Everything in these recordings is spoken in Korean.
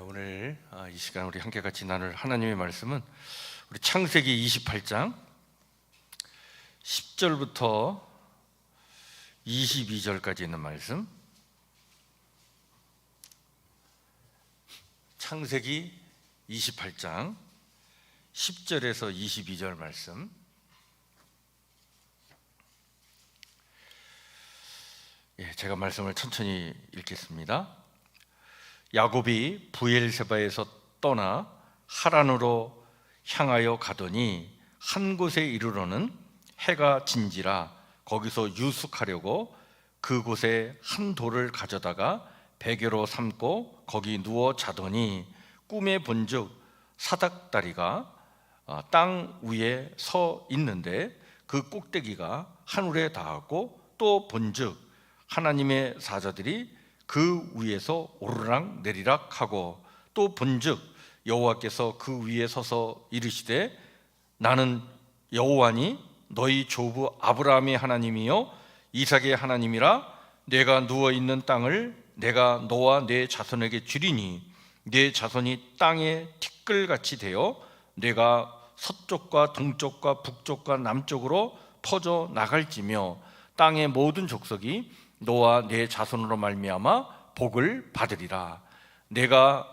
오늘 이 시간 우리 함께 같이 나눌 하나님의 말씀은 우리 창세기 28장 10절부터 22절까지 있는 말씀. 창세기 28장 10절에서 22절 말씀. 제가 말씀을 천천히 읽겠습니다. 야곱이 브엘세바에서 떠나 하란으로 향하여 가더니 한 곳에 이르러는 해가 진지라 거기서 유숙하려고 그곳에 한 돌을 가져다가 베개로 삼고 거기 누워 자더니 꿈에 본즉 사닥다리가 땅 위에 서 있는데 그 꼭대기가 하늘에 닿았고 또 본즉 하나님의 사자들이 그 위에서 오르락 내리락 하고 또 본즉 여호와께서 그 위에 서서 이르시되 나는 여호와니 너희 조부 아브라함의 하나님이요 이삭의 하나님이라. 내가 누워있는 땅을 내가 너와 네 자손에게 주리니 네 자손이 땅에 티끌같이 되어 내가 서쪽과 동쪽과 북쪽과 남쪽으로 퍼져 나갈지며 땅의 모든 족속이 너와 네 자손으로 말미암아 복을 받으리라. 내가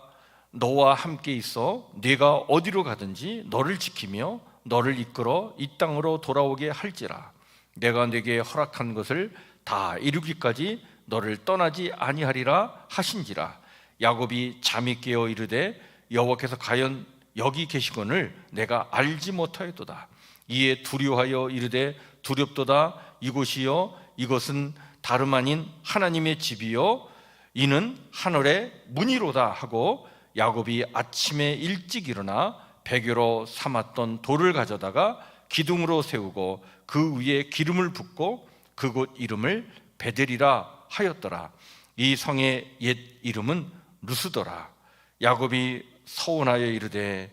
너와 함께 있어 네가 어디로 가든지 너를 지키며 너를 이끌어 이 땅으로 돌아오게 할지라. 내가 네게 허락한 것을 다 이루기까지 너를 떠나지 아니하리라 하신지라. 야곱이 잠이 깨어 이르되 여호와께서 과연 여기 계시거늘 내가 알지 못하였도다. 이에 두려워하여 이르되 두렵도다. 이곳이요 이것은 다름 아닌 하나님의 집이요 이는 하늘의 문이로다 하고 야곱이 아침에 일찍 일어나 베개로 삼았던 돌을 가져다가 기둥으로 세우고 그 위에 기름을 붓고 그곳 이름을 베델이라 하였더라. 이 성의 옛 이름은 루스더라. 야곱이 서운하여 이르되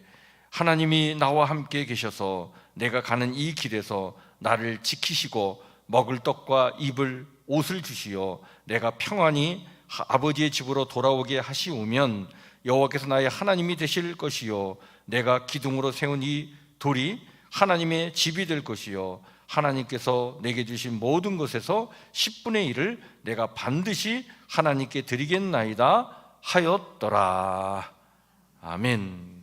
하나님이 나와 함께 계셔서 내가 가는 이 길에서 나를 지키시고 먹을 떡과 입을 옷을 주시어 내가 평안히 아버지의 집으로 돌아오게 하시오면 여호와께서 나의 하나님이 되실 것이요 내가 기둥으로 세운 이 돌이 하나님의 집이 될 것이요 하나님께서 내게 주신 모든 것에서 10분의 1을 내가 반드시 하나님께 드리겠나이다 하였더라. 아멘.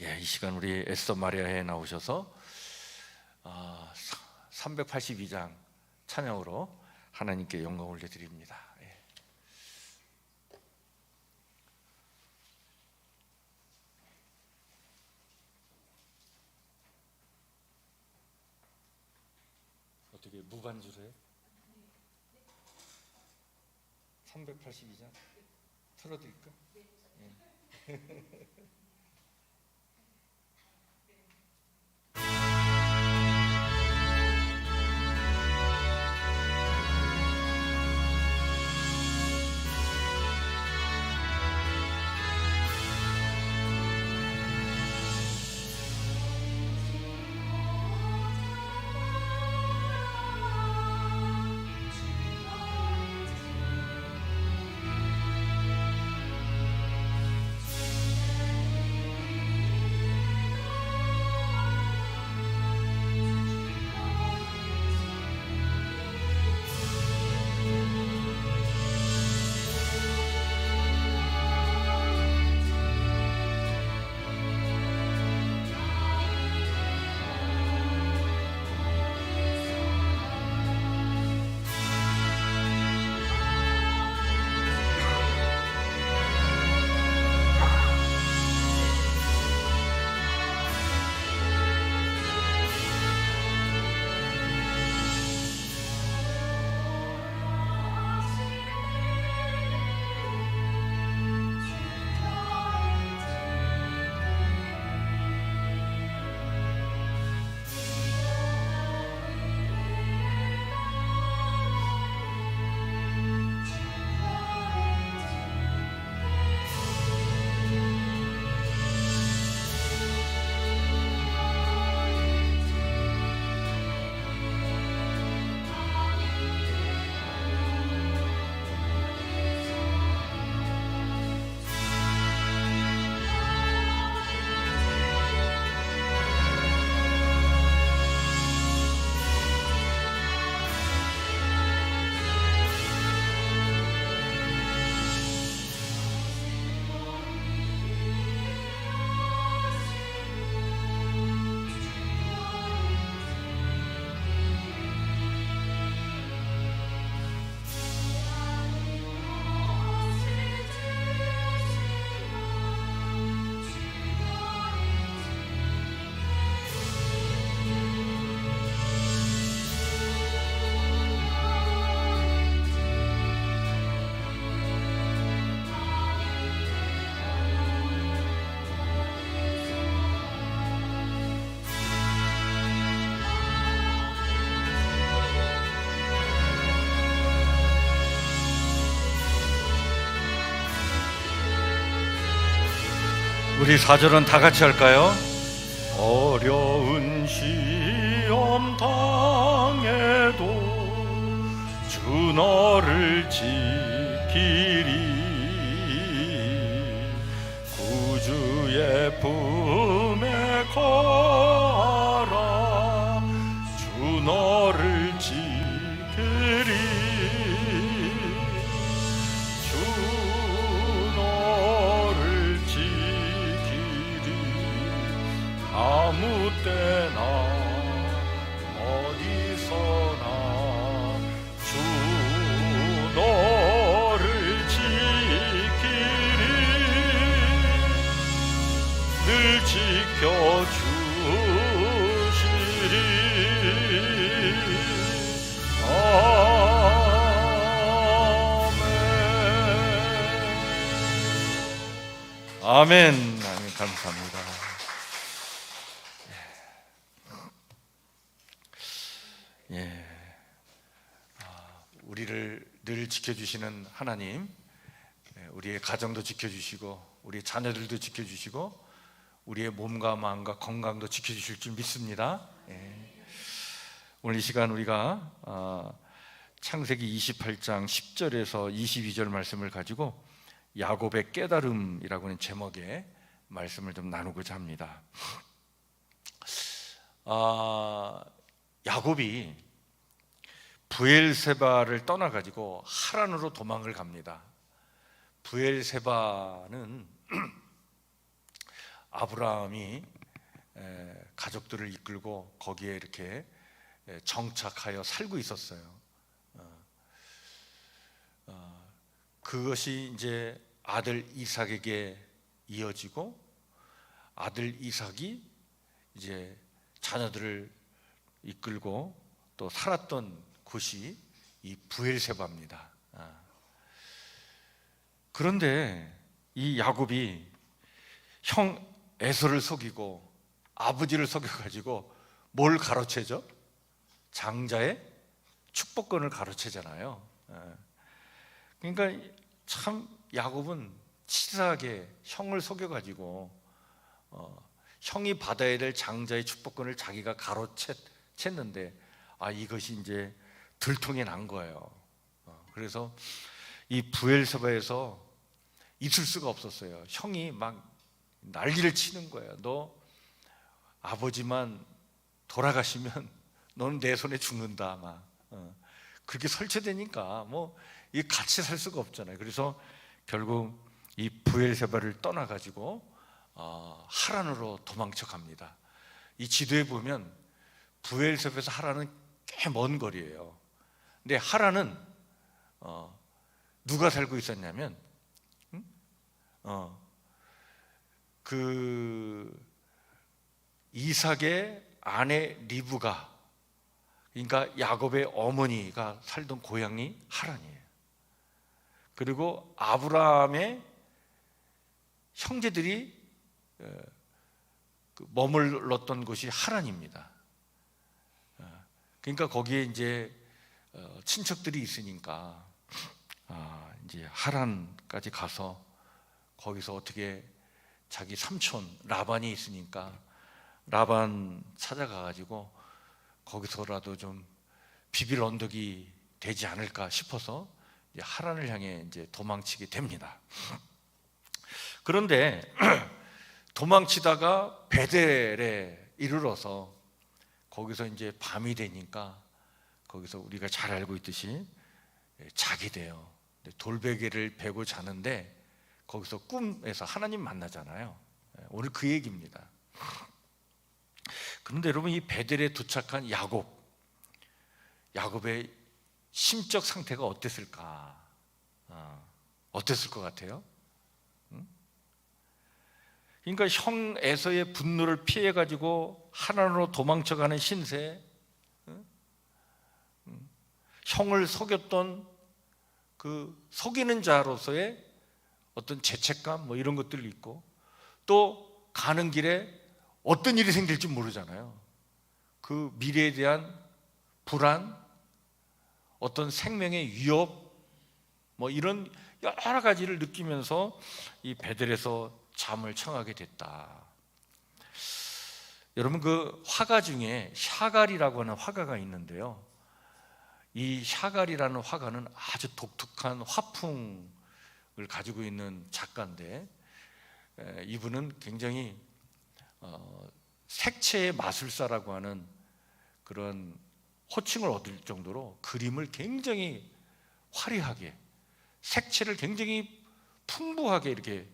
이 시간 우리 에스더 마리아에 나오셔서 382장 찬양으로 하나님께 영광을 올려드립니다. 어떻게 무반주로 해? 382장 틀어드릴까? 우리 4절은 다 같이 할까요? 어려운 시험 당해도 주 너를 지키리. 구주의 품에 거하라. 주 너를 지키리. 주 너를 지키리. 아무 때나 어디서나 주 너를 지키리. 늘 지켜주시리. 아멘. 아멘. 감사합니다. 예. 우리를 늘 지켜주시는 하나님, 우리의 가정도 지켜주시고 우리의 자녀들도 지켜주시고 우리의 몸과 마음과 건강도 지켜주실 줄 믿습니다. 오늘 이 시간 우리가 창세기 28장 10절에서 22절 말씀을 가지고 야곱의 깨달음이라고 하는 제목의 말씀을 좀 나누고자 합니다. 야곱이 브엘세바를 떠나가지고 하란으로 도망을 갑니다. 브엘세바는 아브라함이 가족들을 이끌고 거기에 이렇게 정착하여 살고 있었어요. 그것이 이제 아들 이삭에게 이어지고 아들 이삭이 이제 자녀들을 이끌고 또 살았던 곳이 이 브엘세바입니다. 그런데 이 야곱이 형 에서를 속이고 아버지를 속여가지고 뭘 가로채죠? 장자의 축복권을 가로채잖아요. 그러니까 참 야곱은 치사하게 형을 속여가지고 형이 받아야 될 장자의 축복권을 자기가 가로챘는데 이것이 이제 들통이 난 거예요. 그래서 이 브엘세바에서 있을 수가 없었어요. 형이 막 난리를 치는 거예요. 너 아버지만 돌아가시면 너는 내 손에 죽는다. 막 그렇게 설치되니까 뭐 이 같이 살 수가 없잖아요. 그래서 결국 이 브엘세바를 떠나가지고 하란으로 도망쳐 갑니다. 이 지도에 보면 브엘세바에서 하란은 꽤 먼 거리예요. 근데 하란은 누가 살고 있었냐면 그 이삭의 아내 리브가, 그러니까 야곱의 어머니가 살던 고향이 하란이에요. 그리고 아브라함의 형제들이 머물렀던 곳이 하란입니다. 그러니까 거기에 이제 친척들이 있으니까 이제 하란까지 가서 거기서 어떻게 자기 삼촌 라반이 있으니까 라반 찾아가가지고 거기서라도 좀 비빌 언덕이 되지 않을까 싶어서 이제 하란을 향해 이제 도망치게 됩니다. 그런데 도망치다가 베델에 이르러서 거기서 이제 밤이 되니까 거기서 우리가 잘 알고 있듯이 자게 돼요. 돌베개를 베고 자는데 거기서 꿈에서 하나님 만나잖아요. 오늘 그 얘기입니다. 그런데 여러분, 이 베델에 도착한 야곱의 심적 상태가 어땠을까? 어땠을 것 같아요? 그러니까 형 에서의 분노를 피해가지고 하란으로 도망쳐가는 신세, 형을 속였던 그 속이는 자로서의 어떤 죄책감 뭐 이런 것들이 있고, 또 가는 길에 어떤 일이 생길지 모르잖아요. 그 미래에 대한 불안, 어떤 생명의 위협 뭐 이런 여러 가지를 느끼면서 이 베델에서 잠을 청하게 됐다. 여러분, 그 화가 중에 샤갈이라고 하는 화가가 있는데요, 이 샤갈이라는 화가는 아주 독특한 화풍을 가지고 있는 작가인데, 이분은 굉장히 색채의 마술사라고 하는 그런 호칭을 얻을 정도로 그림을 굉장히 화려하게, 색채를 굉장히 풍부하게 이렇게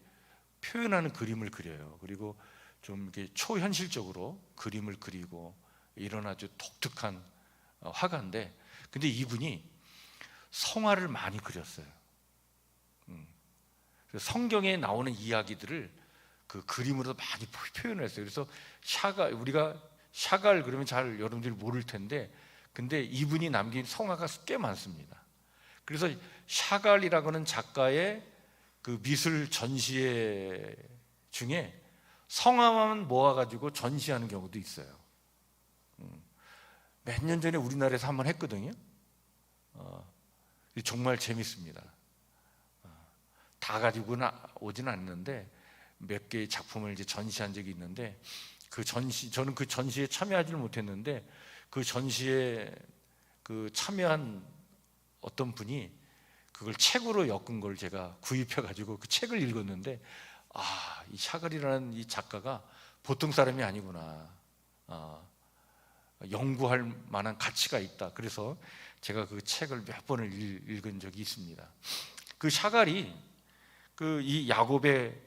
표현하는 그림을 그려요. 그리고 좀 이렇게 초현실적으로 그림을 그리고 이런 아주 독특한 화가인데, 근데 이분이 성화를 많이 그렸어요. 그래서 성경에 나오는 이야기들을 그 그림으로 많이 표현을 했어요. 그래서 샤갈, 우리가 샤갈 그러면 잘 여러분들이 모를 텐데, 근데 이분이 남긴 성화가 꽤 많습니다. 그래서 샤갈이라고 하는 작가의 그 미술 전시회 중에 성화만 모아가지고 전시하는 경우도 있어요. 몇 년 전에 우리나라에서 한번 했거든요. 정말 재밌습니다. 다 가지고는 오지는 않는데 몇 개의 작품을 이제 전시한 적이 있는데, 저는 그 전시에 참여하지는 못했는데, 그 전시에 그 참여한 어떤 분이 그걸 책으로 엮은 걸 제가 구입해 가지고 그 책을 읽었는데, 이 샤갈이라는 이 작가가 보통 사람이 아니구나, 연구할 만한 가치가 있다. 그래서 제가 그 책을 몇 번을 읽은 적이 있습니다. 그 샤갈이 그 이 야곱의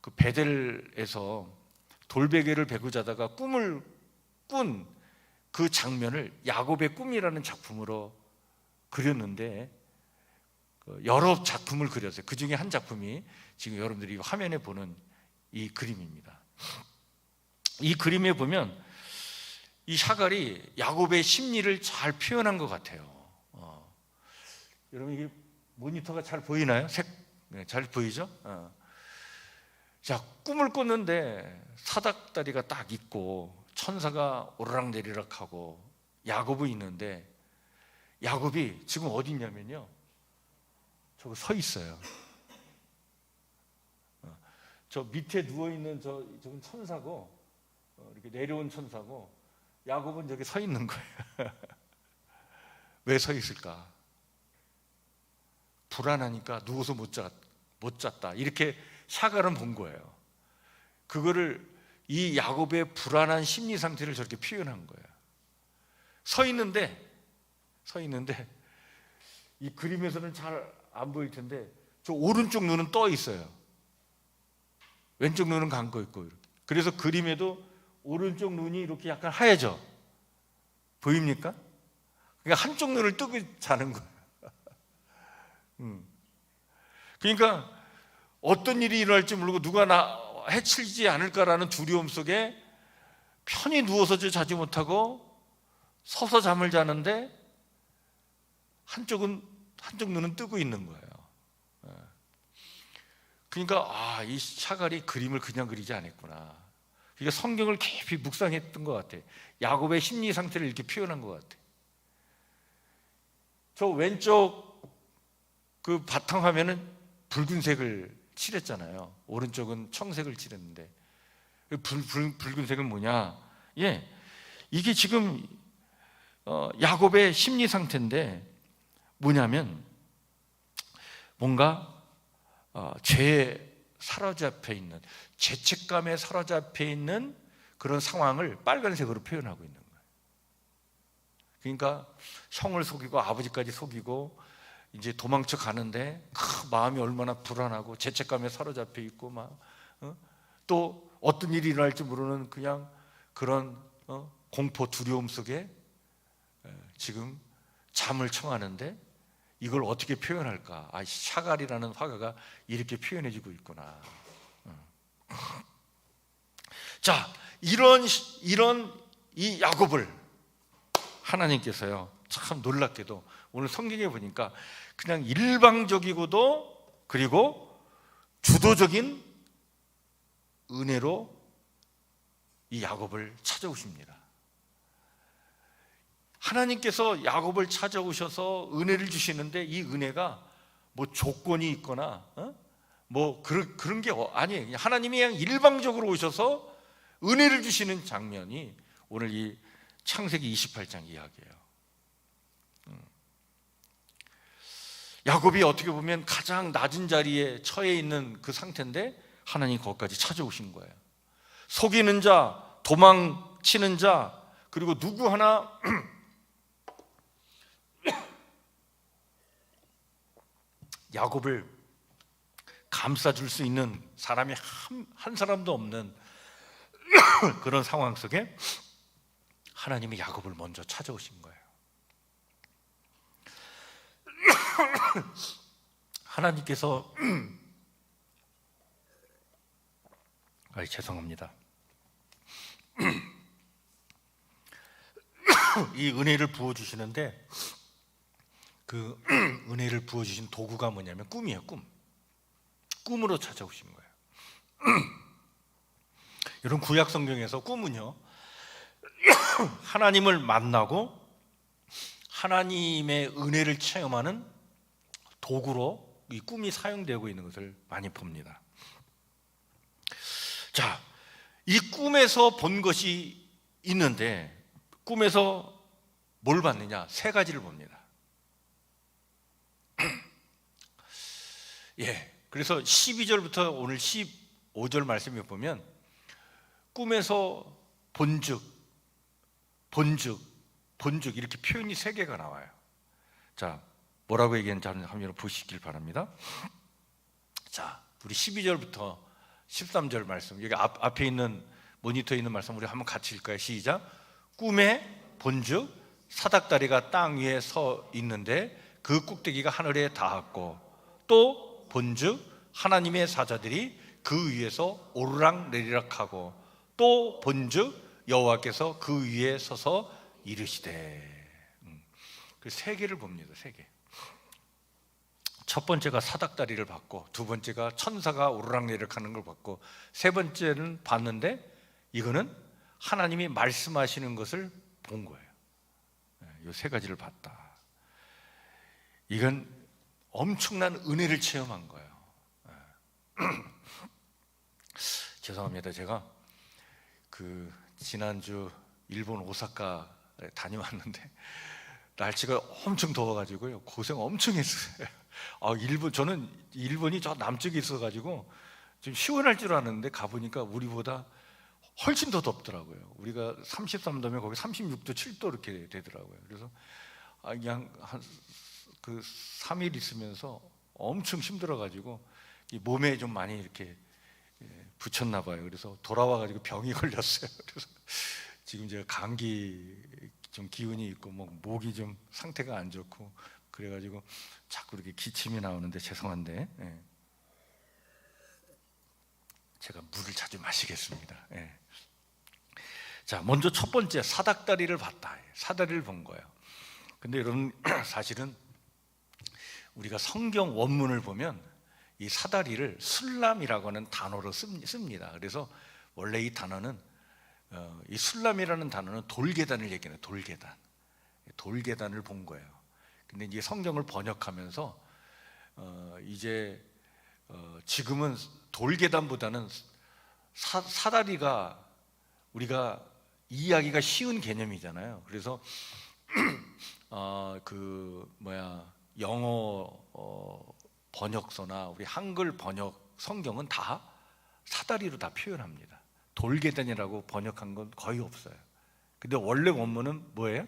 그 베델에서 돌베개를 베고 자다가 꿈을 꾼 그 장면을 야곱의 꿈이라는 작품으로 그렸는데, 여러 작품을 그렸어요. 그 중에 한 작품이 지금 여러분들이 화면에 보는 이 그림입니다. 이 그림에 보면 이 샤갈이 야곱의 심리를 잘 표현한 것 같아요. 여러분, 이게 모니터가 잘 보이나요? 네, 잘 보이죠? 자, 꿈을 꿨는데 사닥다리가 딱 있고 천사가 오르락내리락하고 야곱이 있는데, 야곱이 지금 어디 있냐면요, 저거 서 있어요. 저 밑에 누워있는 저건 천사고, 이렇게 내려온 천사고, 야곱은 저기 서 있는 거예요. 왜 서 있을까? 불안하니까 누워서 못 잤다. 이렇게 샤갈은 본 거예요. 그거를, 이 야곱의 불안한 심리 상태를 저렇게 표현한 거예요. 서 있는데 이 그림에서는 잘 안 보일 텐데 저 오른쪽 눈은 떠 있어요. 왼쪽 눈은 감고 있고. 그래서 그림에도 오른쪽 눈이 이렇게 약간 하얘져 보입니까? 그러니까 한쪽 눈을 뜨고 자는 거예요. 그러니까 어떤 일이 일어날지 모르고 누가 나 해치지 않을까라는 두려움 속에 편히 누워서 자지 못하고 서서 잠을 자는데 한쪽 눈은 뜨고 있는 거예요. 그러니까 이 샤갈이 그림을 그냥 그리지 않았구나. 그러니까 성경을 깊이 묵상했던 것 같아. 야곱의 심리 상태를 이렇게 표현한 것 같아. 저 왼쪽 그 바탕화면은 붉은색을 칠했잖아요. 오른쪽은 청색을 칠했는데, 붉은색은 뭐냐? 이게 지금 야곱의 심리 상태인데, 뭐냐면 뭔가 죄에 사로잡혀 있는, 죄책감에 사로잡혀 있는 그런 상황을 빨간색으로 표현하고 있는 거예요. 그러니까 형을 속이고 아버지까지 속이고 이제 도망쳐 가는데 마음이 얼마나 불안하고 죄책감에 사로잡혀 있고 또 어떤 일이 일어날지 모르는 그냥 그런 공포, 두려움 속에 지금 잠을 청하는데, 이걸 어떻게 표현할까? 샤갈이라는 화가가 이렇게 표현해주고 있구나. 자, 이런 이 야곱을 하나님께서요, 참 놀랍게도 오늘 성경에 보니까 그냥 일방적이고도 그리고 주도적인 은혜로 이 야곱을 찾아오십니다. 하나님께서 야곱을 찾아오셔서 은혜를 주시는데, 이 은혜가 뭐 조건이 있거나 뭐 그런 게 아니에요. 그냥 하나님이 그냥 일방적으로 오셔서 은혜를 주시는 장면이 오늘 이 창세기 28장 이야기예요. 야곱이 어떻게 보면 가장 낮은 자리에 처해 있는 그 상태인데 하나님이 거기까지 찾아오신 거예요. 속이는 자, 도망치는 자, 그리고 누구 하나 야곱을 감싸줄 수 있는 사람이 한 사람도 없는 그런 상황 속에 하나님이 야곱을 먼저 찾아오신 거예요. 하나님께서 죄송합니다. 이 은혜를 부어주시는데 그 은혜를 부어주신 도구가 뭐냐면 꿈이에요. 꿈으로 찾아오신 거예요. 이런 구약 성경에서 꿈은요, 하나님을 만나고 하나님의 은혜를 체험하는 도구로 이 꿈이 사용되고 있는 것을 많이 봅니다. 자, 이 꿈에서 본 것이 있는데 꿈에서 뭘 봤느냐? 세 가지를 봅니다. 그래서 12절부터 오늘 15절 말씀에 보면 꿈에서 본즉 이렇게 표현이 세 개가 나와요. 자, 뭐라고 얘기했는지 한번 보시길 바랍니다. 자, 우리 12절부터 13절 말씀, 여기 앞에 있는 모니터에 있는 말씀 우리 한번 같이 읽을까요? 시작. 꿈에 본즉 사닥다리가 땅 위에 서 있는데 그 꼭대기가 하늘에 닿았고, 또 본즉 하나님의 사자들이 그 위에서 오르락내리락하고, 또 본즉 여호와께서 그 위에 서서 이르시되. 그 세 개를 봅니다. 세 개. 첫 번째가 사닥다리를 봤고, 두 번째가 천사가 오르락내리락하는 걸 봤고, 세 번째는 봤는데 이거는 하나님이 말씀하시는 것을 본 거예요. 이 세 가지를 봤다. 이건 엄청난 은혜를 체험한 거예요. 죄송합니다. 제가 그 지난주 일본 오사카에 다녀왔는데 날씨가 엄청 더워가지고요, 고생 엄청 했어요. 저는 일본이 저 남쪽에 있어가지고 좀 시원할 줄 알았는데 가보니까 우리보다 훨씬 더 덥더라고요. 우리가 33도면 거기 36도, 7도 이렇게 되더라고요. 그래서 그냥 그 3일 있으면서 엄청 힘들어가지고 이 몸에 좀 많이 이렇게 붙였나 봐요. 그래서 돌아와가지고 병이 걸렸어요. 그래서 지금 제가 감기 좀 기운이 있고 뭐 목이 좀 상태가 안 좋고 그래가지고 자꾸 이렇게 기침이 나오는데 죄송한데 제가 물을 자주 마시겠습니다. 자, 먼저 첫 번째 사닥다리를 봤다. 사다리를 본 거예요. 근데 여러분 사실은 우리가 성경 원문을 보면 이 사다리를 술람이라고 하는 단어로 씁니다. 그래서 원래 이 단어는 이 술람이라는 단어는 돌계단을 얘기해요. 돌계단을 본 거예요. 근데 이제 성경을 번역하면서 이제 지금은 돌계단보다는 사다리가 우리가 이해하기가 쉬운 개념이잖아요. 그래서 영어 번역서나 우리 한글 번역 성경은 다 사다리로 다 표현합니다. 돌계단이라고 번역한 건 거의 없어요. 근데 원래 원문은 뭐예요?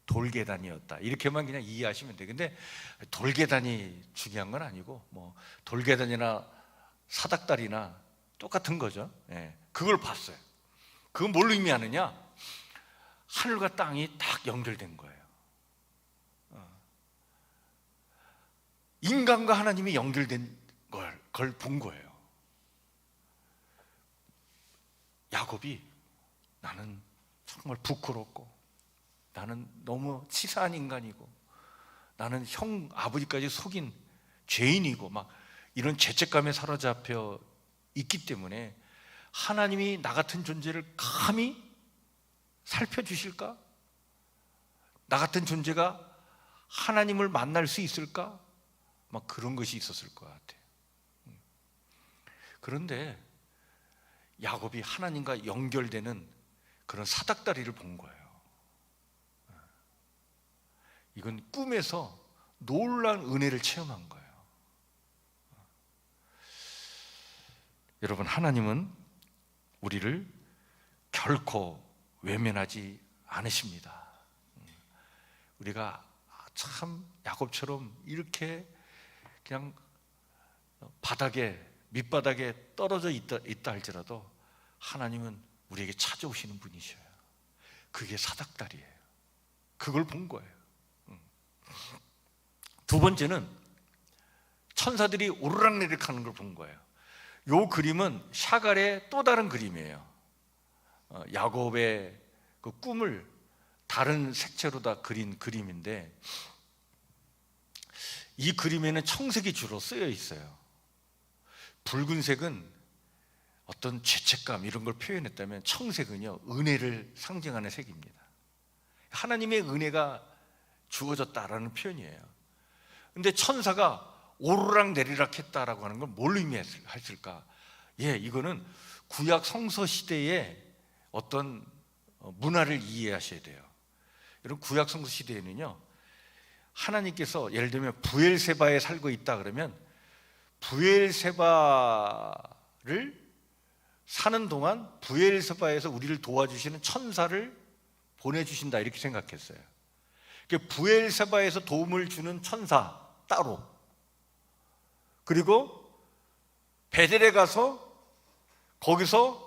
돌계단이었다. 이렇게만 그냥 이해하시면 돼요. 근데 돌계단이 중요한 건 아니고 뭐 돌계단이나 사닥다리나 똑같은 거죠. 그걸 봤어요. 그건 뭘 의미하느냐? 하늘과 땅이 딱 연결된 거예요. 인간과 하나님이 연결된 걸 본 거예요. 야곱이 나는 정말 부끄럽고 나는 너무 치사한 인간이고 나는 아버지까지 속인 죄인이고 막 이런 죄책감에 사로잡혀 있기 때문에 하나님이 나 같은 존재를 감히 살펴주실까? 나 같은 존재가 하나님을 만날 수 있을까? 막 그런 것이 있었을 것 같아요. 그런데 야곱이 하나님과 연결되는 그런 사닥다리를 본 거예요. 이건 꿈에서 놀라운 은혜를 체험한 거예요. 여러분, 하나님은 우리를 결코 외면하지 않으십니다. 우리가 참 야곱처럼 이렇게 그냥 밑바닥에 떨어져 있다 할지라도 하나님은 우리에게 찾아오시는 분이셔요. 그게 사닥다리예요. 그걸 본 거예요. 두 번째는 천사들이 오르락내리락 하는 걸 본 거예요. 이 그림은 샤갈의 또 다른 그림이에요. 야곱의 그 꿈을 다른 색채로 다 그린 그림인데, 이 그림에는 청색이 주로 쓰여 있어요. 붉은색은 어떤 죄책감 이런 걸 표현했다면, 청색은요 은혜를 상징하는 색입니다. 하나님의 은혜가 주어졌다라는 표현이에요. 근데 천사가 오르락 내리락 했다라고 하는 건 뭘 의미했을까? 이거는 구약 성서 시대의 어떤 문화를 이해하셔야 돼요. 여러분, 구약 성서 시대에는요, 하나님께서 예를 들면 브엘세바에 살고 있다 그러면 브엘세바를 사는 동안 브엘세바에서 우리를 도와주시는 천사를 보내주신다, 이렇게 생각했어요. 브엘세바에서 도움을 주는 천사 따로, 그리고 베델에 가서 거기서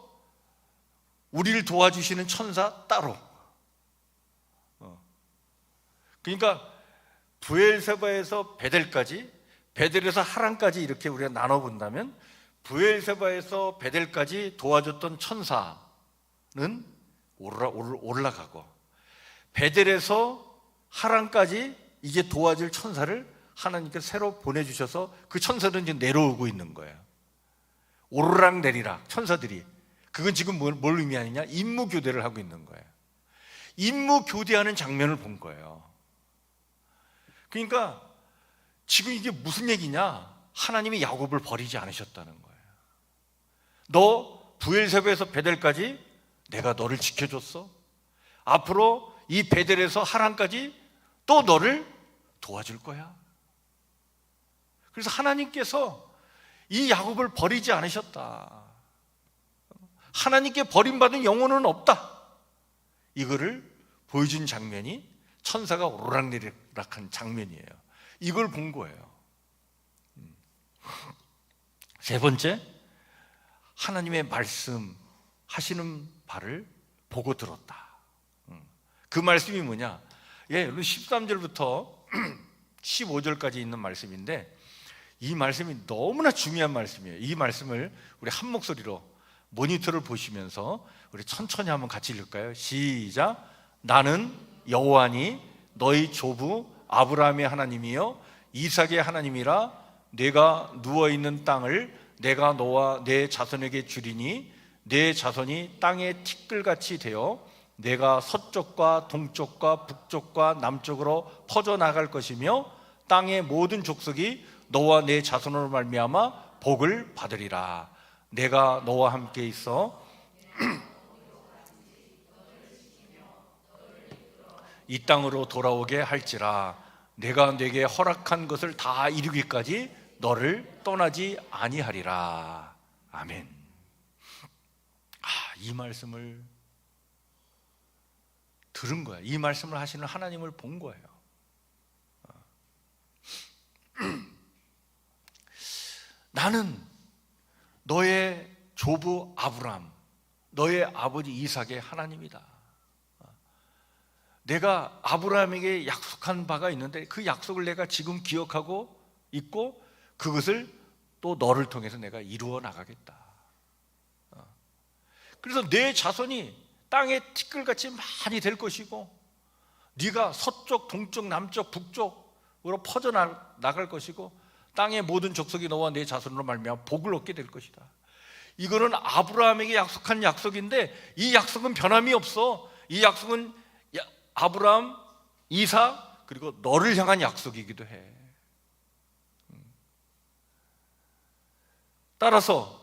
우리를 도와주시는 천사 따로. 그러니까 브엘세바에서 베델까지, 베델에서 하란까지 이렇게 우리가 나눠본다면, 브엘세바에서 베델까지 도와줬던 천사는 올라가고, 베델에서 하란까지 이제 도와줄 천사를 하나님께서 새로 보내주셔서 그 천사들은 이제 내려오고 있는 거예요. 오르락 내리락 천사들이. 그건 지금 뭘 의미하느냐? 임무 교대를 하고 있는 거예요. 임무 교대하는 장면을 본 거예요. 그러니까 지금 이게 무슨 얘기냐? 하나님이 야곱을 버리지 않으셨다는 거예요. 너 브엘세바에서 베델까지 내가 너를 지켜줬어. 앞으로 이 베델에서 하란까지 또 너를 도와줄 거야. 그래서 하나님께서 이 야곱을 버리지 않으셨다. 하나님께 버림받은 영혼은 없다. 이거를 보여준 장면이 천사가 오르락내리락한 장면이에요. 이걸 본 거예요. 세 번째, 하나님의 말씀하시는 바를 보고 들었다. 그 말씀이 뭐냐? 13절부터 15절까지 있는 말씀인데, 이 말씀이 너무나 중요한 말씀이에요. 이 말씀을 우리 한 목소리로 모니터를 보시면서 우리 천천히 한번 같이 읽을까요? 시작. 나는 여호와니 너희 조부 아브라함의 하나님이요 이삭의 하나님이라. 내가 누워있는 땅을 내가 너와 내 자손에게 주리니 내 자손이 땅의 티끌같이 되어 내가 서쪽과 동쪽과 북쪽과 남쪽으로 퍼져나갈 것이며 땅의 모든 족속이 너와 내 자손으로 말미암아 복을 받으리라. 내가 너와 함께 있어 이 땅으로 돌아오게 할지라. 내가 네게 허락한 것을 다 이루기까지 너를 떠나지 아니하리라. 아멘. 이 말씀을 들은 거야. 이 말씀을 하시는 하나님을 본 거예요. 나는 너의 조부 아브람, 너의 아버지 이삭의 하나님이다. 내가 아브라함에게 약속한 바가 있는데 그 약속을 내가 지금 기억하고 있고 그것을 또 너를 통해서 내가 이루어 나가겠다. 그래서 내 자손이 땅의 티끌같이 많이 될 것이고 네가 서쪽, 동쪽, 남쪽, 북쪽으로 퍼져나갈 것이고 땅의 모든 족속이 너와 내 자손으로 말미암아 복을 얻게 될 것이다. 이거는 아브라함에게 약속한 약속인데 이 약속은 변함이 없어. 이 약속은 아브라함, 이삭 그리고 너를 향한 약속이기도 해. 따라서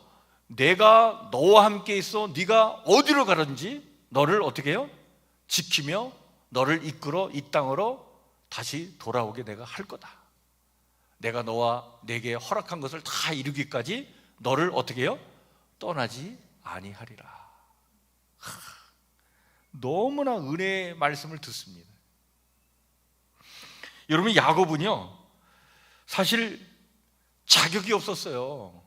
내가 너와 함께 있어 네가 어디로 가든지 너를 어떻게 해요? 지키며 너를 이끌어 이 땅으로 다시 돌아오게 내가 할 거다. 내가 너와 내게 허락한 것을 다 이루기까지 너를 어떻게 해요? 떠나지 아니하리라. 너무나 은혜의 말씀을 듣습니다. 여러분, 야곱은요 사실 자격이 없었어요.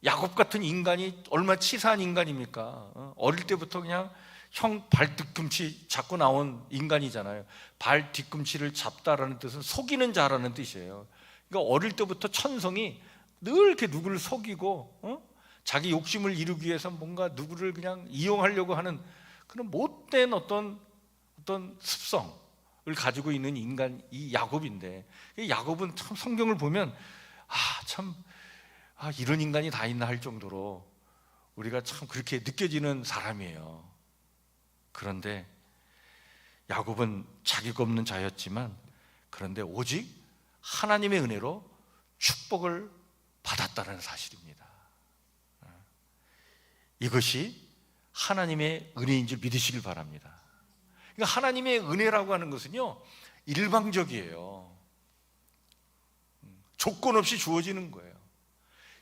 야곱 같은 인간이 얼마나 치사한 인간입니까? 어릴 때부터 그냥 형 발 뒤꿈치 잡고 나온 인간이잖아요. 발 뒤꿈치를 잡다라는 뜻은 속이는 자라는 뜻이에요. 그러니까 어릴 때부터 천성이 늘 이렇게 누구를 속이고 자기 욕심을 이루기 위해서 뭔가 누구를 그냥 이용하려고 하는 그런 못된 어떤 습성을 가지고 있는 인간, 이 야곱인데, 이 야곱은 참 성경을 보면 이런 인간이 다 있나 할 정도로 우리가 참 그렇게 느껴지는 사람이에요. 그런데 야곱은 자격 없는 자였지만, 그런데 오직 하나님의 은혜로 축복을 받았다는 사실입니다. 이것이 하나님의 은혜인 줄 믿으시길 바랍니다. 그러니까 하나님의 은혜라고 하는 것은요 일방적이에요. 조건 없이 주어지는 거예요.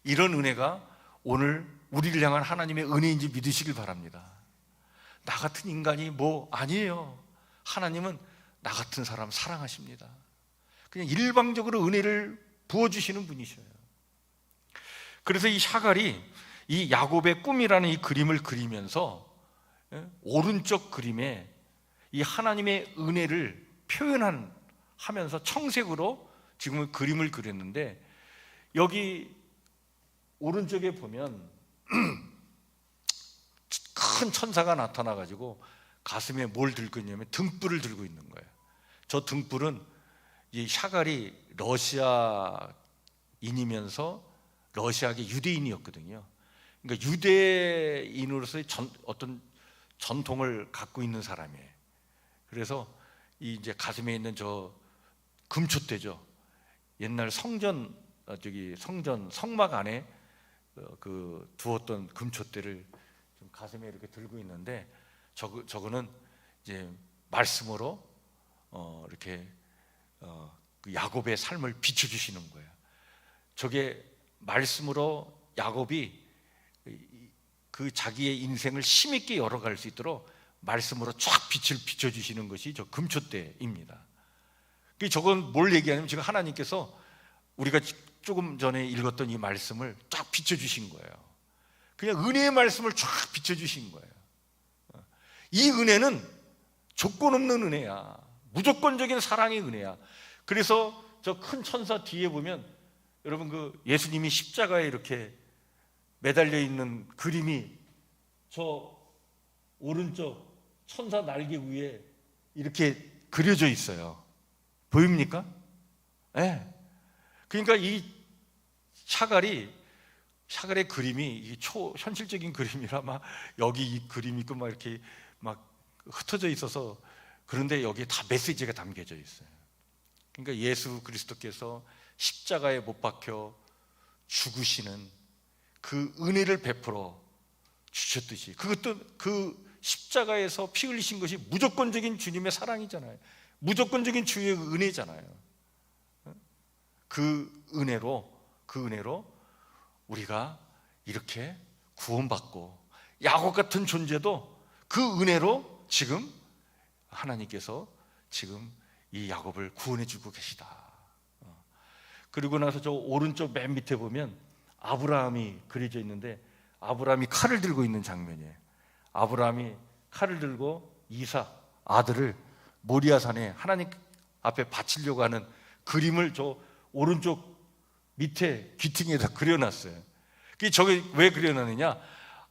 이런 은혜가 오늘 우리를 향한 하나님의 은혜인지 믿으시길 바랍니다. 나 같은 인간이 뭐 아니에요. 하나님은 나 같은 사람 사랑하십니다. 그냥 일방적으로 은혜를 부어주시는 분이셔요. 그래서 이 샤갈이 이 야곱의 꿈이라는 이 그림을 그리면서 오른쪽 그림에 이 하나님의 은혜를 표현하면서 청색으로 지금 그림을 그렸는데, 여기 오른쪽에 보면 큰 천사가 나타나가지고 가슴에 뭘 들고 있냐면 등불을 들고 있는 거예요. 저 등불은 이 샤갈이 러시아인이면서 러시아계 유대인이었거든요. 그러니까 유대인으로서의 어떤 전통을 갖고 있는 사람이에요. 그래서 이 이제 가슴에 있는 저 금촛대죠. 옛날 성전 성막 안에 두었던 금촛대를 좀 가슴에 이렇게 들고 있는데, 저거는 이제 말씀으로 이렇게 그 야곱의 삶을 비춰주시는 거예요. 저게 말씀으로 야곱이 그 자기의 인생을 힘있게 열어갈 수 있도록 말씀으로 쫙 빛을 비춰주시는 것이 저 금촛대입니다. 저건 뭘 얘기하냐면, 지금 하나님께서 우리가 조금 전에 읽었던 이 말씀을 쫙 비춰주신 거예요. 그냥 은혜의 말씀을 쫙 비춰주신 거예요. 이 은혜는 조건 없는 은혜야. 무조건적인 사랑의 은혜야. 그래서 저 큰 천사 뒤에 보면, 여러분 그 예수님이 십자가에 이렇게 매달려 있는 그림이 저 오른쪽 천사 날개 위에 이렇게 그려져 있어요. 보입니까? 네. 그러니까 이 샤갈의 그림이 초현실적인 그림이라 막 여기 이 그림이 있고 막 이렇게 막 흩어져 있어서, 그런데 여기에 다 메시지가 담겨져 있어요. 그러니까 예수 그리스도께서 십자가에 못 박혀 죽으시는 그 은혜를 베풀어 주셨듯이, 그것도 그 십자가에서 피 흘리신 것이 무조건적인 주님의 사랑이잖아요. 무조건적인 주의 은혜잖아요. 그 은혜로 우리가 이렇게 구원받고, 야곱 같은 존재도 그 은혜로 지금 하나님께서 지금 이 야곱을 구원해 주고 계시다. 그리고 나서 저 오른쪽 맨 밑에 보면 아브라함이 그려져 있는데, 아브라함이 칼을 들고 있는 장면이에요. 아브라함이 칼을 들고 이삭 아들을 모리아산에 하나님 앞에 바치려고 하는 그림을 저 오른쪽 밑에 귀퉁이에다 그려놨어요. 저게 왜 그려놨느냐?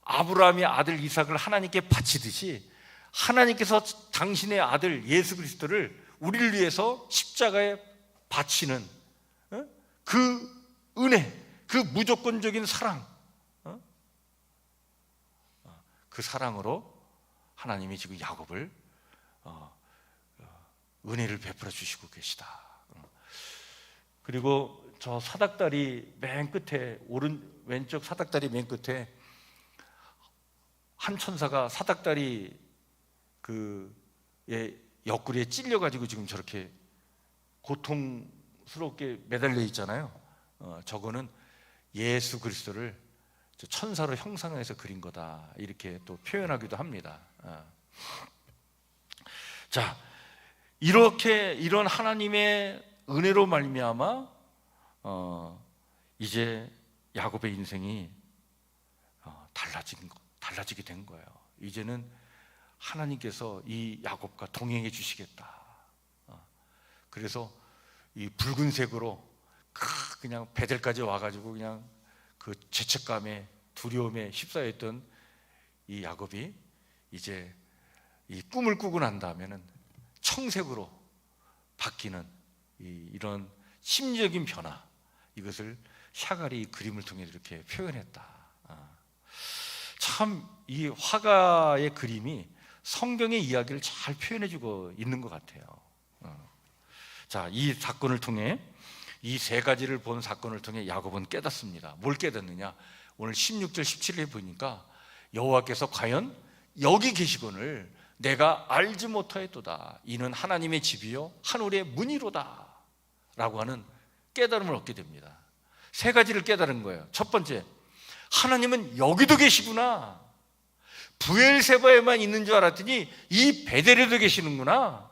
아브라함이 아들 이삭을 하나님께 바치듯이 하나님께서 당신의 아들 예수 그리스도를 우리를 위해서 십자가에 바치는 그 은혜, 그 무조건적인 사랑, 그 사랑으로 하나님이 지금 야곱을 은혜를 베풀어 주시고 계시다. 그리고 저 사닥다리 맨 끝에 왼쪽 사닥다리 맨 끝에 한 천사가 사닥다리 옆구리에 찔려가지고 지금 저렇게 고통스럽게 매달려 있잖아요. 저거는 예수 그리스도를 천사로 형상해서 그린 거다, 이렇게 또 표현하기도 합니다. 자, 이렇게 이런 하나님의 은혜로 말미암아 이제 야곱의 인생이 달라지게 된 거예요. 이제는 하나님께서 이 야곱과 동행해 주시겠다. 그래서 이 붉은색으로 그냥 베델까지 와가지고 그냥 그 죄책감에 두려움에 휩싸였던 이 야곱이 이제 이 꿈을 꾸고 난 다음에는 청색으로 바뀌는 이런 심리적인 변화, 이것을 샤갈이 그림을 통해 이렇게 표현했다. 참 이 화가의 그림이 성경의 이야기를 잘 표현해주고 있는 것 같아요. 자, 이 사건을 통해, 이 세 가지를 본 사건을 통해 야곱은 깨닫습니다. 뭘 깨닫느냐? 오늘 16절 17절에 보니까 여호와께서 과연 여기 계시거늘 내가 알지 못하였도다. 이는 하나님의 집이요 하늘의 문이로다 라고 하는 깨달음을 얻게 됩니다. 세 가지를 깨달은 거예요. 첫 번째, 하나님은 여기도 계시구나. 브엘세바에만 있는 줄 알았더니 이 베델에도 계시는구나.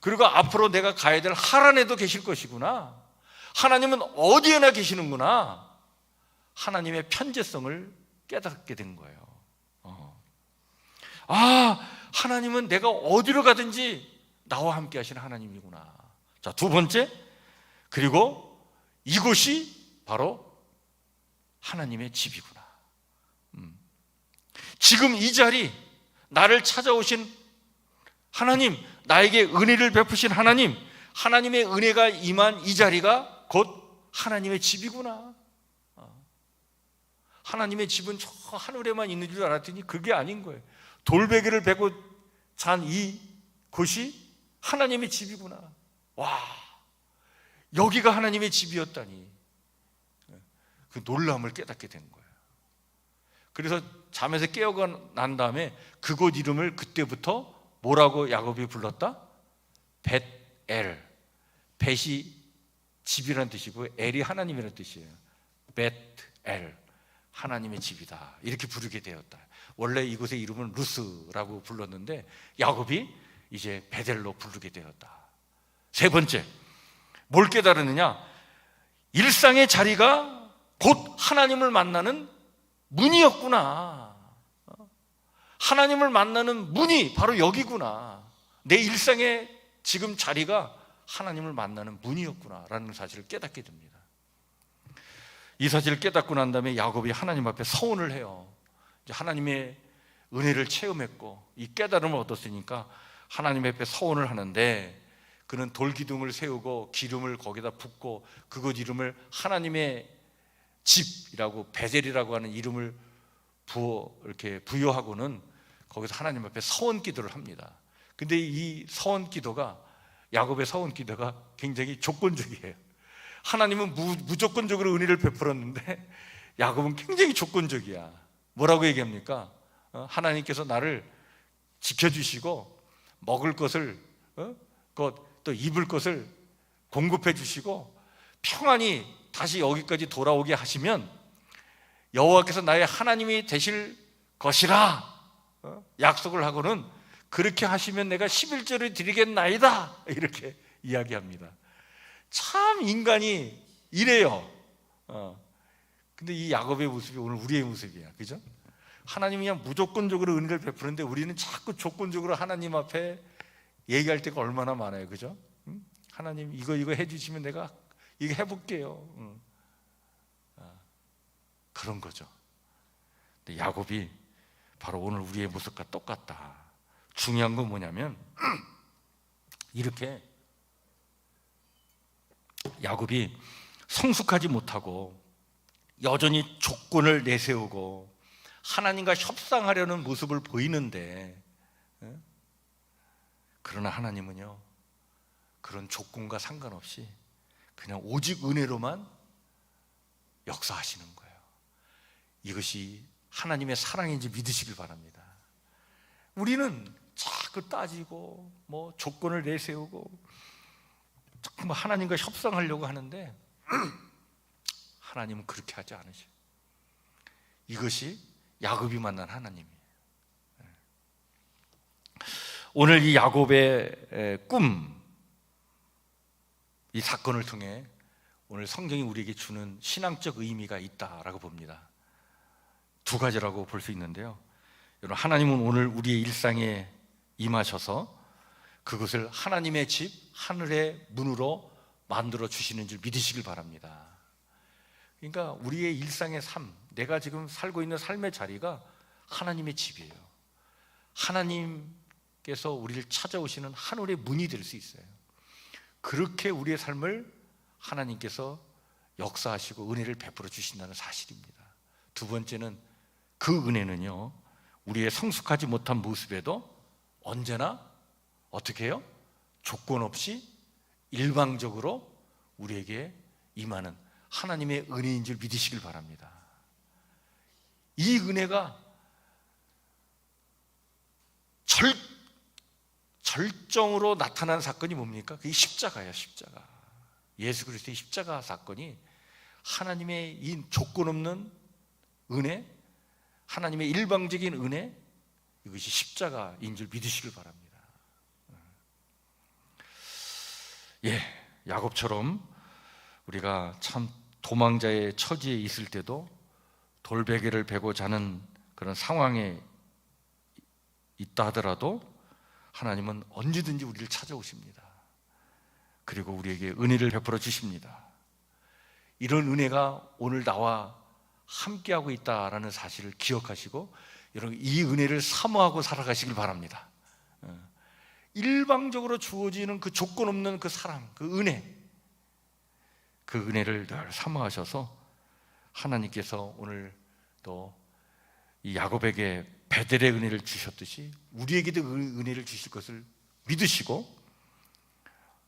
그리고 앞으로 내가 가야 될 하란에도 계실 것이구나. 하나님은 어디에나 계시는구나. 하나님의 편재성을 깨닫게 된 거예요. 하나님은 내가 어디로 가든지 나와 함께 하시는 하나님이구나. 자, 두 번째, 그리고 이곳이 바로 하나님의 집이구나. 지금 이 자리, 나를 찾아오신 하나님, 나에게 은혜를 베푸신 하나님, 하나님의 은혜가 임한 이 자리가 곧 하나님의 집이구나. 하나님의 집은 저 하늘에만 있는 줄 알았더니 그게 아닌 거예요. 돌베개를 베고 잔 이 곳이 하나님의 집이구나. 와, 여기가 하나님의 집이었다니. 그 놀라움을 깨닫게 된 거예요. 그래서 잠에서 깨어가 난 다음에 그곳 이름을 그때부터 뭐라고 야곱이 불렀다? 벳엘. 벳이 집이라는 뜻이고 엘이 하나님이라는 뜻이에요. 벳엘, 하나님의 집이다, 이렇게 부르게 되었다. 원래 이곳의 이름은 루스라고 불렀는데 야곱이 이제 베델로 부르게 되었다. 세 번째, 뭘 깨달았느냐? 일상의 자리가 곧 하나님을 만나는 문이었구나. 하나님을 만나는 문이 바로 여기구나. 내 일상의 지금 자리가 하나님을 만나는 문이었구나 라는 사실을 깨닫게 됩니다. 이 사실을 깨닫고 난 다음에 야곱이 하나님 앞에 서원을 해요. 이제 하나님의 은혜를 체험했고 이 깨달음을 얻었으니까 하나님 앞에 서원을 하는데, 그는 돌기둥을 세우고 기름을 거기다 붓고 그곳 이름을 하나님의 집이라고, 베델이라고 하는 이름을 이렇게 부여하고는 거기서 하나님 앞에 서원 기도를 합니다. 근데 이 서원 기도가, 야곱의 서원 기도가 굉장히 조건적이에요. 하나님은 무조건적으로 은혜를 베풀었는데 야곱은 굉장히 조건적이야. 뭐라고 얘기합니까? 하나님께서 나를 지켜주시고 먹을 것을 또 입을 것을 공급해 주시고 평안히 다시 여기까지 돌아오게 하시면 여호와께서 나의 하나님이 되실 것이라 약속을 하고는, 그렇게 하시면 내가 11조를 드리겠나이다, 이렇게 이야기합니다. 참 인간이 이래요. 근데 이 야곱의 모습이 오늘 우리의 모습이야. 그죠? 하나님이 그냥 무조건적으로 은혜를 베푸는데 우리는 자꾸 조건적으로 하나님 앞에 얘기할 때가 얼마나 많아요. 그죠? 하나님 이거 해주시면 내가 이거 해볼게요. 그런 거죠. 근데 야곱이 바로 오늘 우리의 모습과 똑같다. 중요한 건 뭐냐면 이렇게 야곱이 성숙하지 못하고 여전히 조건을 내세우고 하나님과 협상하려는 모습을 보이는데, 그러나 하나님은요 그런 조건과 상관없이 그냥 오직 은혜로만 역사하시는 거예요. 이것이 하나님의 사랑인지 믿으시길 바랍니다. 우리는 자꾸 따지고 뭐 조건을 내세우고 자꾸 하나님과 협상하려고 하는데 하나님은 그렇게 하지 않으셔요. 이것이 야곱이 만난 하나님이에요. 오늘 이 야곱의 꿈, 이 사건을 통해 오늘 성경이 우리에게 주는 신앙적 의미가 있다라고 봅니다. 두 가지라고 볼 수 있는데요. 여러분, 하나님은 오늘 우리의 일상에 임하셔서 그것을 하나님의 집, 하늘의 문으로 만들어 주시는 줄 믿으시길 바랍니다. 그러니까 우리의 일상의 삶, 내가 지금 살고 있는 삶의 자리가 하나님의 집이에요. 하나님께서 우리를 찾아오시는 하늘의 문이 될 수 있어요. 그렇게 우리의 삶을 하나님께서 역사하시고 은혜를 베풀어 주신다는 사실입니다. 두 번째는 그 은혜는요, 우리의 성숙하지 못한 모습에도 언제나 어떻게 해요? 조건 없이 일방적으로 우리에게 임하는 하나님의 은혜인 줄 믿으시길 바랍니다. 이 은혜가 절정으로 나타난 사건이 뭡니까? 그게 십자가예요. 십자가. 예수 그리스도의 십자가 사건이 하나님의 이 조건 없는 은혜, 하나님의 일방적인 은혜, 이것이 십자가인 줄 믿으시길 바랍니다. 야곱처럼 우리가 참 도망자의 처지에 있을 때도 돌베개를 베고 자는 그런 상황에 있다 하더라도 하나님은 언제든지 우리를 찾아오십니다. 그리고 우리에게 은혜를 베풀어 주십니다. 이런 은혜가 오늘 나와 함께하고 있다라는 사실을 기억하시고 여러분, 이 은혜를 사모하고 살아가시길 바랍니다. 일방적으로 주어지는 그 조건 없는 그 사랑, 그 은혜, 그 은혜를 늘 사모하셔서 하나님께서 오늘 또 이 야곱에게 베델의 은혜를 주셨듯이 우리에게도 은혜를 주실 것을 믿으시고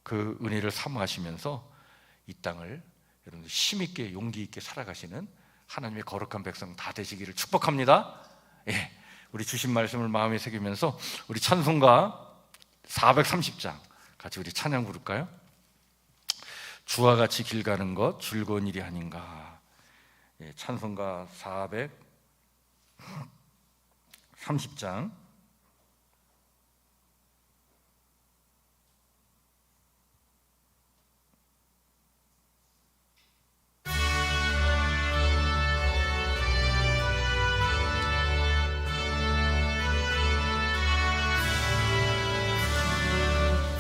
그 은혜를 사모하시면서 이 땅을 여러분들 힘있게 용기 있게 살아가시는 하나님의 거룩한 백성 다 되시기를 축복합니다. 우리 주신 말씀을 마음에 새기면서 우리 찬송가 430장 같이 우리 찬양 부를까요? 주와 같이 길 가는 것 즐거운 일이 아닌가. 찬송가 430장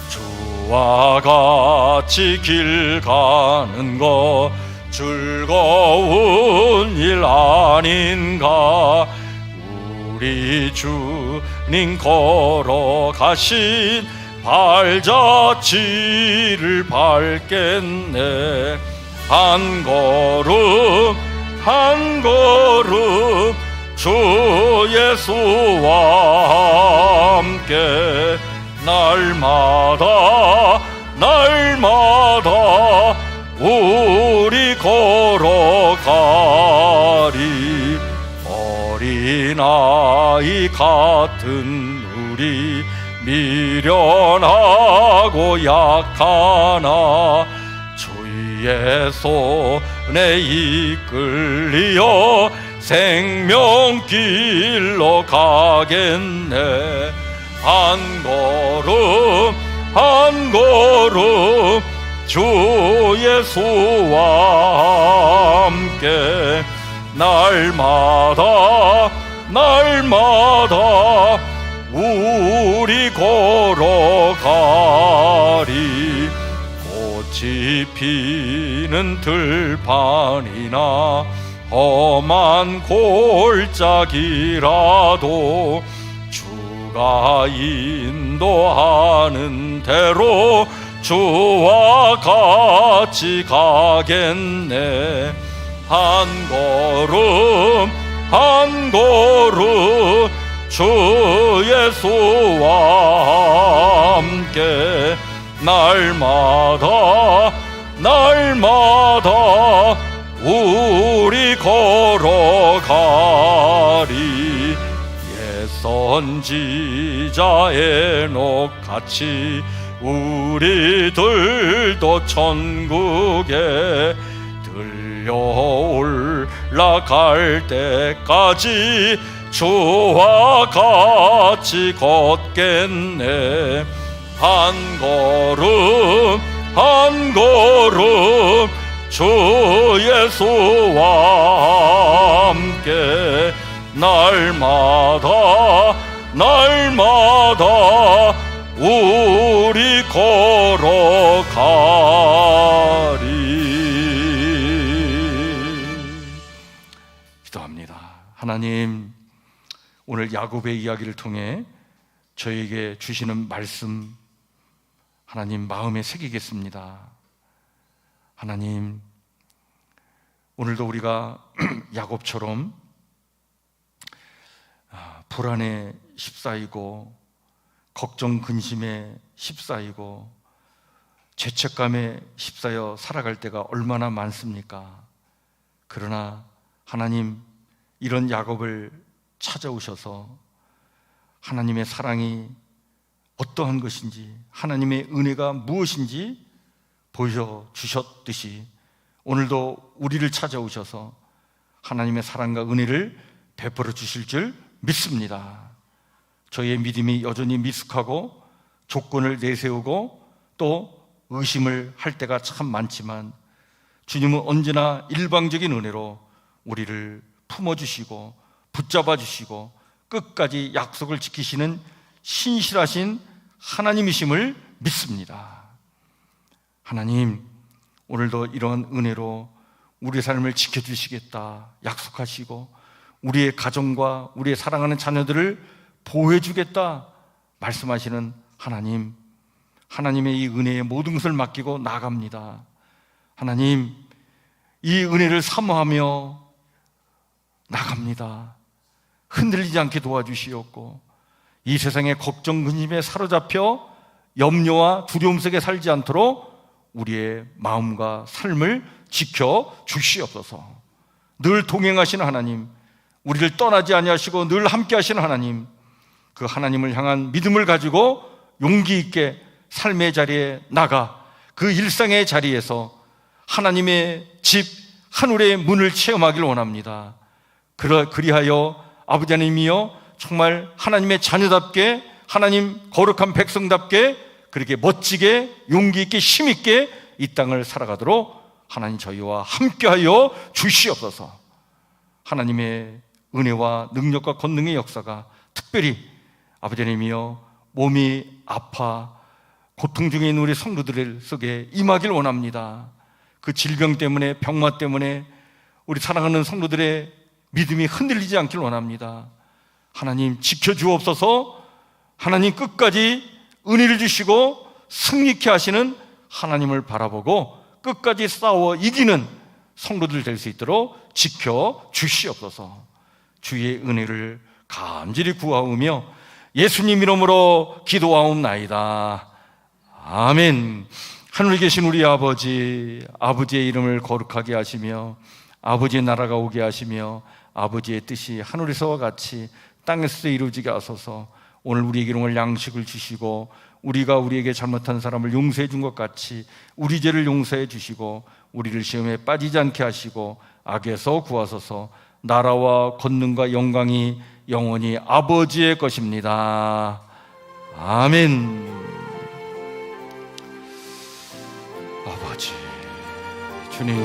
주와 같이 길 가는 것 즐거운 일 아닌가. 우리 주님 걸어가신 발자취를 밟겠네. 한 걸음 한 걸음 주 예수와 함께 날마다 우리 걸어가리. 어린아이 같은 우리 미련하고 약하나 주의 손에 이끌리어 생명길로 가겠네. 한 걸음 주 예수와 함께 날마다 우리 걸어가리. 꽃이 피는 들판이나 험한 골짜기라도 주가 인도하는 대로 주와 같이 가겠네. 한 걸음 주 예수와 함께 날마다 우리 걸어가리. 가리. 옛 선지자 에녹같이 우리들도 천국에 들려 올라갈 때까지 주와 같이 걷겠네. 한 걸음 한 걸음 주 예수와 함께 날마다 날마다 우리 걸어가리. 기도합니다. 하나님, 오늘 야곱의 이야기를 통해 저에게 주시는 말씀 하나님 마음에 새기겠습니다. 하나님, 오늘도 우리가 야곱처럼 불안에 휩싸이고 걱정 근심에 휩싸이고 죄책감에 휩싸여 살아갈 때가 얼마나 많습니까? 그러나 하나님, 이런 야곱을 찾아오셔서 하나님의 사랑이 어떠한 것인지, 하나님의 은혜가 무엇인지 보여주셨듯이 오늘도 우리를 찾아오셔서 하나님의 사랑과 은혜를 베풀어 주실 줄 믿습니다. 저희의 믿음이 여전히 미숙하고 조건을 내세우고 또 의심을 할 때가 참 많지만 주님은 언제나 일방적인 은혜로 우리를 품어주시고 붙잡아 주시고 끝까지 약속을 지키시는 신실하신 하나님이심을 믿습니다. 하나님, 오늘도 이런 은혜로 우리의 삶을 지켜주시겠다 약속하시고 우리의 가정과 우리의 사랑하는 자녀들을 보호해주겠다 말씀하시는 하나님, 하나님의 이 은혜에 모든 것을 맡기고 나아갑니다. 하나님, 이 은혜를 사모하며 나갑니다. 흔들리지 않게 도와주시옵고 이 세상의 걱정 근심에 사로잡혀 염려와 두려움 속에 살지 않도록 우리의 마음과 삶을 지켜 주시옵소서. 늘 동행하시는 하나님, 우리를 떠나지 아니하시고 늘 함께 하시는 하나님, 그 하나님을 향한 믿음을 가지고 용기 있게 삶의 자리에 나가 그 일상의 자리에서 하나님의 집 하늘의 문을 체험하기를 원합니다. 그리하여 아버지 하나님이여 정말 하나님의 자녀답게, 하나님 거룩한 백성답게 그렇게 멋지게 용기 있게 힘 있게 이 땅을 살아가도록 하나님 저희와 함께하여 주시옵소서. 하나님의 은혜와 능력과 권능의 역사가 특별히 아버지 하나님이여 몸이 아파 고통 중에 있는 우리 성도들 속에 임하길 원합니다. 그 질병 때문에, 병마 때문에 우리 사랑하는 성도들의 믿음이 흔들리지 않길 원합니다. 하나님 지켜주옵소서. 하나님 끝까지 은혜를 주시고 승리케 하시는 하나님을 바라보고 끝까지 싸워 이기는 성도들 될 수 있도록 지켜주시옵소서. 주의 은혜를 간절히 구하오며 예수님 이름으로 기도하옵나이다. 아멘. 하늘에 계신 우리 아버지, 아버지의 이름을 거룩하게 하시며 아버지의 나라가 오게 하시며 아버지의 뜻이 하늘에서와 같이 땅에서 이루어지게 하소서. 오늘 우리에게 오늘 양식을 주시고 우리가 우리에게 잘못한 사람을 용서해 준 것 같이 우리 죄를 용서해 주시고 우리를 시험에 빠지지 않게 하시고 악에서 구하소서. 나라와 권능과 영광이 영원히 아버지의 것입니다. 아멘. 아버지, 주님